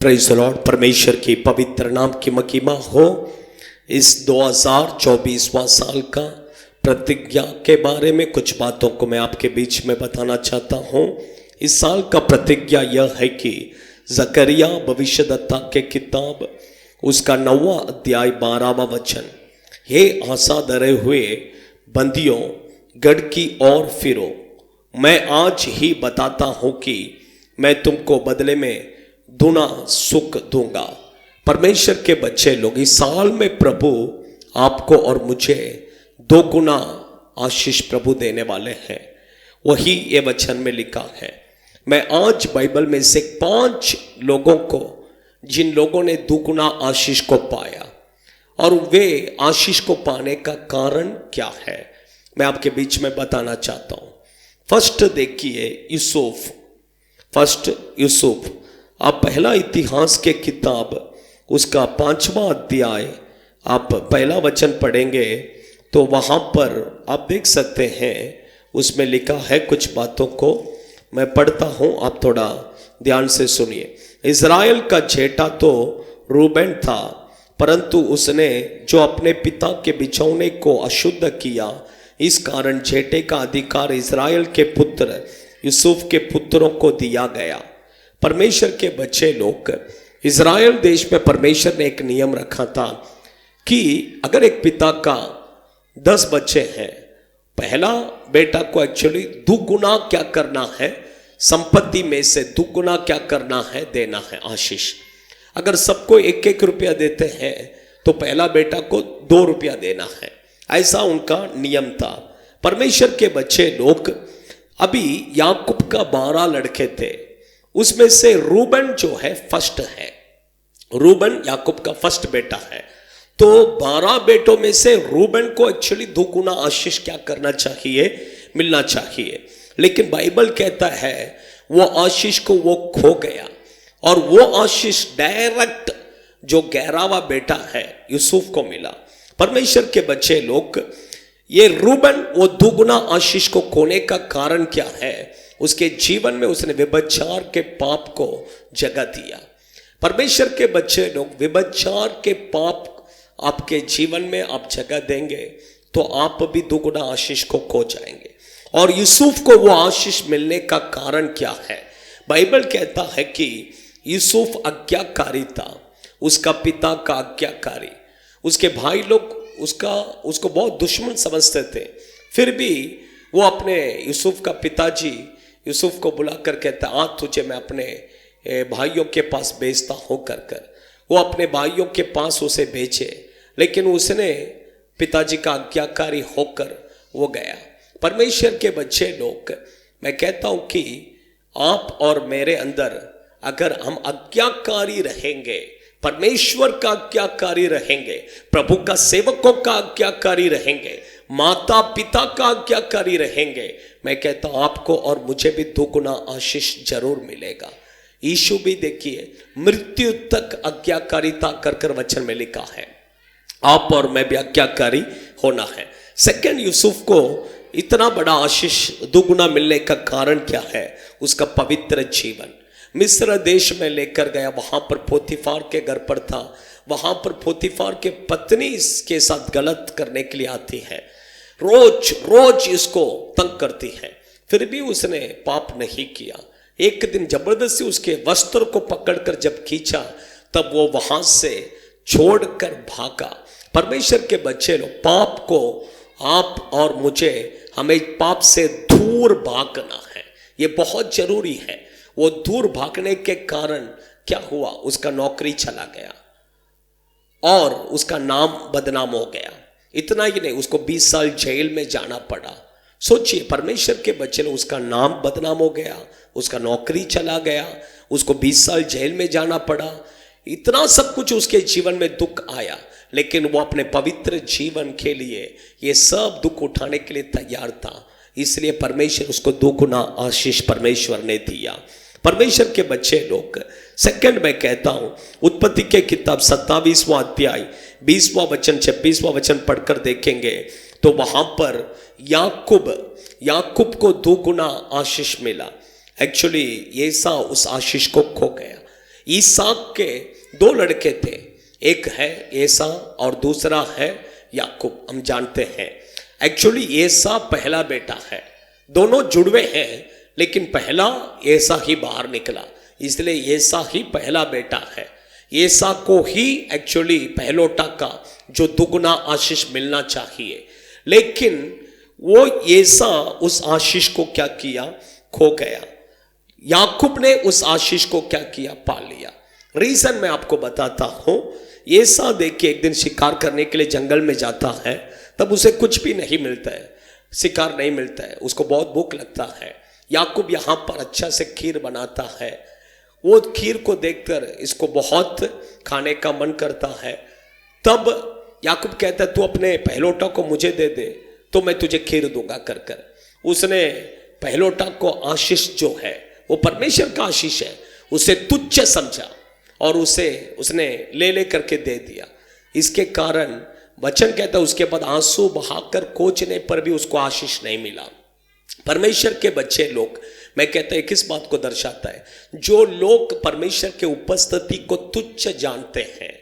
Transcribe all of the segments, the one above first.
Praise the Lord. परमेश्वर की पवित्र नाम की महिमा हो। इस 2024वां साल का प्रतिज्ञा के बारे में कुछ बातों को मैं आपके बीच में बताना चाहता हूँ। इस साल का प्रतिज्ञा यह है कि जकरिया भविष्यद्वक्ता के किताब उसका 9वां अध्याय 12वां वचन, हे आशा धरे हुए बंदियों गढ़ की ओर फिरो, मैं आज ही बताता हूँ कि मैं तुमको बदले में दुना सुख दूंगा। परमेश्वर के बच्चे लोग, इस साल में प्रभु आपको और मुझे 2 गुना आशीष प्रभु देने वाले हैं। वही ये वचन में लिखा है। मैं आज बाइबल में से 5 लोगों को, जिन लोगों ने 2 गुना आशीष को पाया और वे आशीष को पाने का कारण क्या है, मैं आपके बीच में बताना चाहता हूं। फर्स्ट देखिए यूसुफ। आप पहला इतिहास के किताब उसका 5वां अध्याय आप पहला वचन पढ़ेंगे तो वहां पर आप देख सकते हैं, उसमें लिखा है कुछ बातों को मैं पढ़ता हूं, आप थोड़ा ध्यान से सुनिए। इज़राइल का जेठा तो रूबेन था, परंतु उसने जो अपने पिता के बिछौने को अशुद्ध किया, इस कारण जेठे का अधिकार इज़राइल के पुत्र यूसुफ के पुत्रों को दिया गया। परमेश्वर के बच्चे लोग, इज़राइल देश में परमेश्वर ने एक नियम रखा था कि अगर एक पिता का 10 बच्चे हैं, पहला बेटा को एक्चुअली 2 गुना क्या करना है, संपत्ति में से 2 गुना क्या करना है, देना है आशीष। अगर सबको 1-1 रुपया देते हैं तो पहला बेटा को 2 रुपया देना है, ऐसा उनका नियम था। परमेश्वर के बच्चे लोग, अभी याकूब का 12 लड़के थे, उसमें से रूबन जो है फर्स्ट है। रूबन याकूब का फर्स्ट बेटा है, तो 12 बेटों में से रूबन को एक्चुअली 2 गुना आशीष क्या करना चाहिए, मिलना चाहिए। लेकिन बाइबल कहता है वो आशीष को वो खो गया और वो आशीष डायरेक्ट जो 11वां बेटा है यूसुफ को मिला। परमेश्वर के बच्चे लोग, ये रूबन वो 2 गुना आशीष को खोने का कारण क्या है? उसके जीवन में उसने व्यभिचार के पाप को जगह दिया। परमेश्वर के बच्चे लोग, व्यभिचार के पाप आपके जीवन में आप जगह देंगे तो आप भी 2 गुना आशीष को खो जाएंगे। और यूसुफ को वो आशीष मिलने का कारण क्या है? बाइबल कहता है कि यूसुफ आज्ञाकारी था, उसका पिता का आज्ञाकारी। उसके भाई लोग उसको बहुत दुश्मन समझते थे, फिर भी वो अपने यूसुफ का पिताजी यूसुफ को बुलाकर कहता, आज तुझे मैं अपने भाइयों के पास भेजता हूँ कर वो अपने भाइयों के पास उसे भेजे। लेकिन उसने पिताजी का आज्ञाकारी होकर वो गया। परमेश्वर के बच्चे लोग, मैं कहता हूँ कि आप और मेरे अंदर अगर हम आज्ञाकारी रहेंगे, परमेश्वर का आज्ञाकारी रहेंगे, प्रभु का सेवकों का आज्ञाकारी रहेंगे, माता पिता का आज्ञाकारी रहेंगे, मैं कहता हूं आपको और मुझे भी 2 गुना आशीष जरूर मिलेगा। यीशु भी देखिए मृत्यु तक आज्ञाकारिता कर वचन में लिखा है, आप और मैं भी आज्ञाकारी होना है। सेकंड, यूसुफ को इतना बड़ा आशीष 2 गुना मिलने का कारण क्या है? उसका पवित्र जीवन। मिस्र देश में लेकर गया, वहां पर पोतीफार के घर पर था, वहां पर पोतीफार के पत्नी इसके साथ गलत करने के लिए आती है, रोज इसको तंग करती है, फिर भी उसने पाप नहीं किया। एक दिन जबरदस्ती उसके वस्त्र को पकड़कर जब खींचा तब वो वहां से छोड़कर भागा। परमेश्वर के बच्चे लोग, पाप को आप और मुझे, हमें पाप से दूर भागना है, ये बहुत जरूरी है। वो दूर भागने के कारण क्या हुआ? उसका नौकरी चला गया और उसका नाम बदनाम हो गया। इतना ही नहीं, उसको 20 साल जेल में जाना पड़ा। सोचिए, परमेश्वर के बच्चे ने, उसका नाम बदनाम हो गया, उसका नौकरी चला गया, उसको 20 साल जेल में जाना पड़ा, इतना सब कुछ उसके जीवन में दुख आया। लेकिन वो अपने पवित्र जीवन के लिए ये सब दुख उठाने के लिए तैयार था, इसलिए परमेश्वर उसको 2 गुना आशीष परमेश्वर ने दिया। परमेश्वर के बच्चे लोग, सेकंड मैं कहता हूं, उत्पत्ति के किताब 27वां अध्याय 20वां वचन 26वां वचन पढ़कर देखेंगे तो वहां पर याकूब को 2 गुना आशीष मिला। एक्चुअली एसा उस आशीष को खो गया। ईसाक के दो लड़के थे, एक है एसा और दूसरा है याकूब। हम जानते हैं एक्चुअली एसा पहला बेटा है, दोनों जुड़वे हैं, लेकिन पहला एसा ही बाहर निकला, इसलिए एसा ही पहला बेटा है। एसा को ही एक्चुअली पहलोटा का जो दुगुना आशीष मिलना चाहिए, लेकिन वो एसा उस आशीष को क्या किया, खो गया। याकूब ने उस आशीष को क्या किया, पा लिया। रीजन मैं आपको बताता हूं। एसा देखिए एक दिन शिकार करने के लिए जंगल में जाता है, तब उसे कुछ भी नहीं मिलता है, शिकार नहीं मिलता है, उसको बहुत भूख लगता है। याकूब यहां पर अच्छा से खीर बनाता है, वो खीर को देखकर इसको बहुत खाने का मन करता है। तब याकूब कहता है तू अपने पहलोटा को मुझे दे दे तो मैं तुझे खीर दूंगा कर कर। उसने पहलोटा को आशीष जो है वो परमेश्वर का आशीष है, उसे तुच्छ समझा और उसने ले करके दे दिया। इसके कारण वचन कहता है उसके बाद आंसू बहाकर कोचने पर भी उसको आशीष नहीं मिला। परमेश्वर के बच्चे लोग, मैं कहता है किस बात को दर्शाता है, जो लोग परमेश्वर के उपस्थिति को तुच्छ जानते हैं,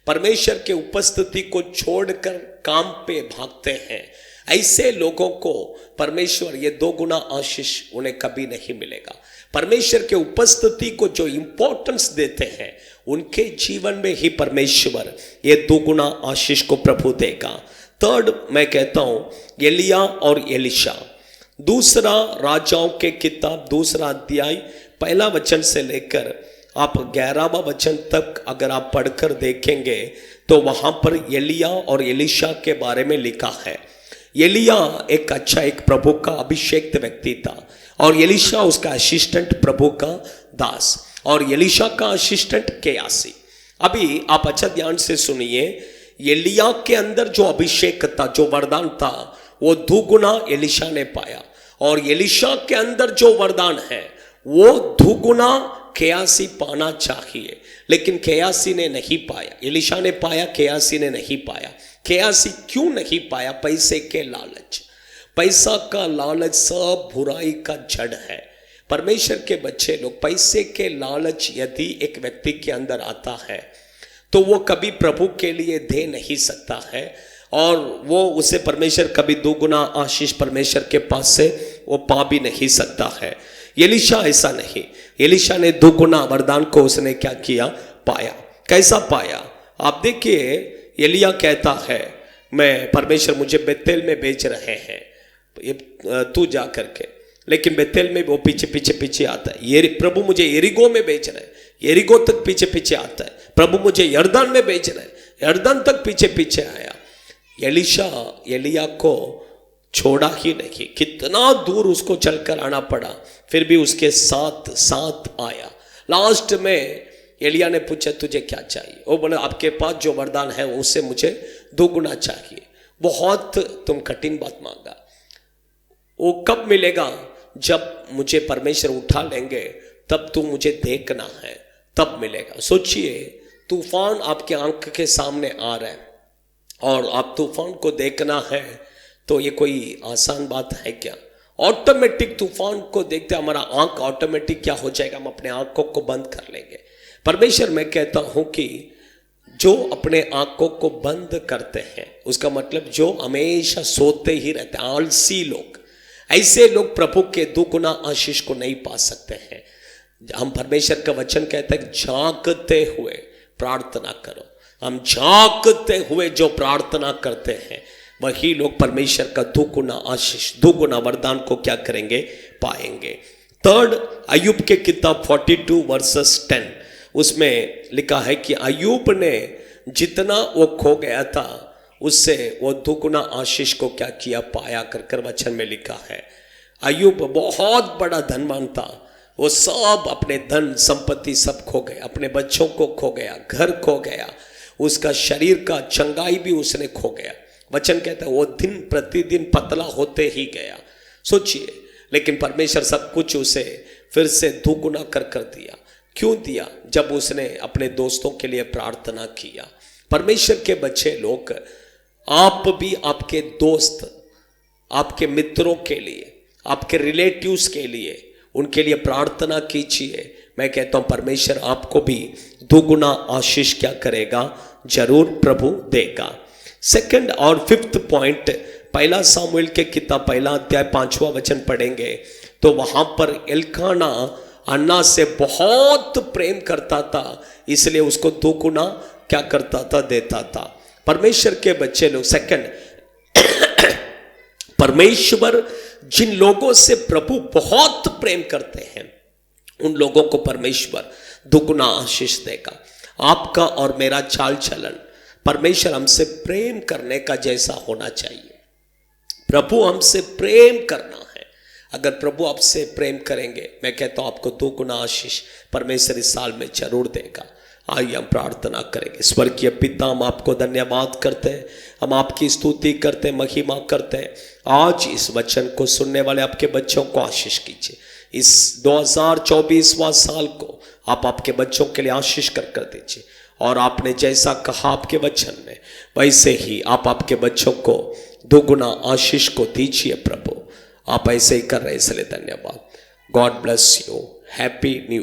परमेश्वर के उपस्थिति को छोड़कर काम पे भागते हैं, ऐसे लोगों को परमेश्वर ये दो गुना आशीष उन्हें कभी नहीं मिलेगा। परमेश्वर के उपस्थिति को जो इंपॉर्टेंस देते हैं उनके जीवन में ही परमेश्वर ये दो गुना आशीष को प्रभु देगा। थर्ड मैं कहता हूं एलिया और एलिशा। दूसरा राजाओं के किताब दूसरा अध्याय पहला वचन से लेकर आप 11वां वचन तक अगर आप पढ़कर देखेंगे तो वहां पर एलिया और एलिशा के बारे में लिखा है। एलिया एक अच्छा एक प्रभु का अभिषेक्त व्यक्ति था और एलिशा उसका असिस्टेंट प्रभु का दास और एलिशा का असिस्टेंट केयासी। अभी आप अच्छा ध्यान से सुनिए, एलिया के अंदर जो अभिषेक था, जो वरदान था, वो दुगुना एलिशा ने पाया और एलिशा के अंदर जो वरदान है वो दुगुना केयासी पाना चाहिए, लेकिन केयासी ने नहीं पाया। एलिशा ने पाया, केयासी ने नहीं पाया। केयासी क्यों नहीं पाया? पैसे के लालच। पैसा का लालच सब बुराई का जड़ है। परमेश्वर के बच्चे लोग, पैसे के लालच यदि एक व्यक्ति के अंदर आता है तो वो कभी प्रभु के लिए दे नहीं सकता है और वो उसे परमेश्वर कभी दुगुना आशीष परमेश्वर के पास से वो पा भी नहीं सकता है। एलिशा ऐसा नहीं, एलिशा ने दुगुना वरदान को उसने क्या किया, पाया। कैसा पाया? आप देखिए, एलिया कहता है मैं परमेश्वर मुझे बेतेल में भेज रहे हैं, तू जा करके, लेकिन बेतेल में वो पीछे पीछे पीछे आता है। ये प्रभु मुझे एरिगो में भेज रहे हैं, एरिगो तक पीछे पीछे आता है। प्रभु मुझे यर्दन में भेज रहे हैं, यर्दन तक पीछे पीछे आया। एलिशा एलिया को छोड़ा ही नहीं, कितना दूर उसको चलकर आना पड़ा, फिर भी उसके साथ साथ आया। लास्ट में एलिया ने पूछा तुझे क्या चाहिए? वो बोले आपके पास जो वरदान है उससे मुझे दुगुना चाहिए। बहुत तुम कठिन बात मांगा, वो कब मिलेगा? जब मुझे परमेश्वर उठा लेंगे तब तू मुझे देखना है, तब मिलेगा। सोचिए, तूफान आपके आंख के सामने आ रहा है और आप तूफान को देखना है तो ये कोई आसान बात है क्या? ऑटोमेटिक तूफान को देखते हमारा आंख ऑटोमेटिक क्या हो जाएगा, हम अपने आंखों को बंद कर लेंगे। परमेश्वर मैं कहता हूं कि जो अपने आंखों को बंद करते हैं, उसका मतलब जो हमेशा सोते ही रहते हैं, आलसी लोग, ऐसे लोग प्रभु के दुगुना आशीष को नहीं पा सकते हैं। हम परमेश्वर का वचन कहता है जागते हुए प्रार्थना करो। हम जागते हुए जो प्रार्थना करते हैं वही लोग परमेश्वर का दुगुना आशीष, दुगुना वरदान को क्या करेंगे, पाएंगे। थर्ड, अय्यूब के किताब 42 वर्सेस 10, उसमें लिखा है कि अय्यूब ने जितना वो खो गया था उससे वो दुगुना आशीष को क्या किया, पाया कर वचन में लिखा है। अय्यूब बहुत बड़ा धनवान था, वो सब अपने धन संपत्ति सब खो गया, अपने बच्चों को खो गया, घर खो गया, उसका शरीर का चंगाई भी उसने खो गया। वचन कहता है वो दिन प्रतिदिन पतला होते ही गया। सोचिए, लेकिन परमेश्वर सब कुछ उसे फिर से दुगुना कर दिया। क्यों दिया? जब उसने अपने दोस्तों के लिए प्रार्थना किया। परमेश्वर के बच्चे लोग, आप भी आपके दोस्त, आपके मित्रों के लिए, आपके रिलेटिव्स के लिए, उनके लिए प्रार्थना कीजिए। मैं कहता हूं परमेश्वर आपको भी दुगुना आशीष क्या करेगा, जरूर प्रभु देगा। सेकंड और फिफ्थ पॉइंट, पहला सामुएल के किताब पहला अध्याय 5वां वचन पढ़ेंगे तो वहां पर एल्काना अन्ना से बहुत प्रेम करता था, इसलिए उसको दुगुना क्या करता था, देता था। परमेश्वर के बच्चे लोग, सेकंड, परमेश्वर जिन लोगों से प्रभु बहुत प्रेम करते हैं उन लोगों को परमेश्वर दुगुना आशीष देगा। आपका और मेरा चाल चलन परमेश्वर हमसे प्रेम करने का जैसा होना चाहिए। प्रभु हमसे प्रेम करना है। अगर प्रभु आपसे प्रेम करेंगे, मैं कहता हूं आपको दुगुना आशीष परमेश्वर इस साल में जरूर देगा। आइए हम प्रार्थना करेंगे। स्वर्गीय पिता, हम आपको धन्यवाद करते हैं, हम आपकी स्तुति करते हैं, महिमा करते हैं। आज इस वचन को सुनने वाले आपके बच्चों को आशीष कीजिए। इस 2024वां साल को आप आपके बच्चों के लिए आशीष कर दीजिए। और आपने जैसा कहा आपके वचन में, वैसे ही आप आपके बच्चों को दुगुना आशीष को दीजिए। प्रभु आप ऐसे ही कर रहे हैं, इसलिए धन्यवाद। God bless you. Happy new